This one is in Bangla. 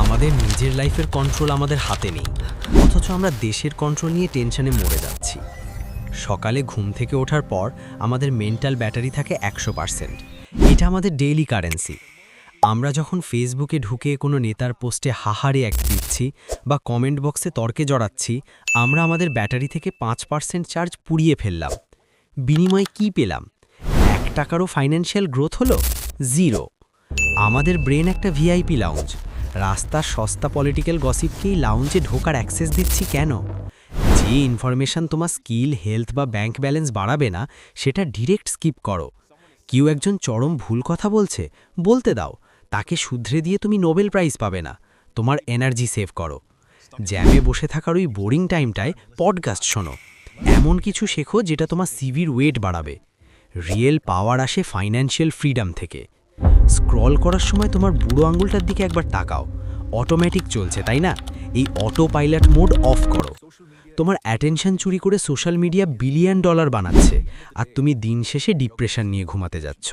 আমাদের নিজের লাইফের কন্ট্রোল আমাদের হাতে নেই, অথচ আমরা দেশের কন্ট্রোল নিয়ে টেনশনে মরে যাচ্ছি। সকালে ঘুম থেকে ওঠার পর আমাদের মেন্টাল ব্যাটারি থাকে 100%। এটা আমাদের ডেইলি কারেন্সি। আমরা যখন ফেসবুকে ঢুকে কোনো নেতার পোস্টে হাহারে এক দিচ্ছি বা কমেন্ট বক্সে তর্কে জড়াচ্ছি, আমরা আমাদের ব্যাটারি থেকে 5% চার্জ পুড়িয়ে ফেললাম। বিনিময়ে কি পেলাম? 1 টাকারও ফাইন্যান্সিয়াল গ্রোথ হলো? জিরো। আমাদের ব্রেন একটা ভিআইপি লাউঞ্জ। রাস্তার সস্তা পলিটিক্যাল গসিপকেই লাউঞ্জে ঢোকার অ্যাক্সেস দিচ্ছি কেন? যে ইনফরমেশন তোমার স্কিল, হেলথ বা ব্যাংক ব্যালেন্স বাড়াবে না, সেটা ডিরেক্ট স্কিপ করো। কেউ একজন চরম ভুল কথা বলছে, বলতে দাও, তাকে শুধরে দিয়ে তুমি নোবেল প্রাইজ পাবে না। তোমার এনার্জি সেভ করো। জ্যামে বসে থাকার ওই বোরিং টাইমটায় পডকাস্ট শোনো। এমন কিছু শেখো যেটা তোমার সিভির ওয়েট বাড়াবে। রিয়েল পাওয়ার আসে ফাইন্যান্সিয়াল ফ্রিডম থেকে। স্ক্রল করার সময় তোমার বুড়ো আঙুলটার দিকে একবার তাকাও। অটোমেটিক চলছে, তাই না? এই অটো পাইলট মোড অফ করো। তোমার অ্যাটেনশন চুরি করে সোশ্যাল মিডিয়া $1 বিলিয়ন বানাচ্ছে, আর তুমি দিন শেষে ডিপ্রেশন নিয়ে ঘুমাতে যাচ্ছ।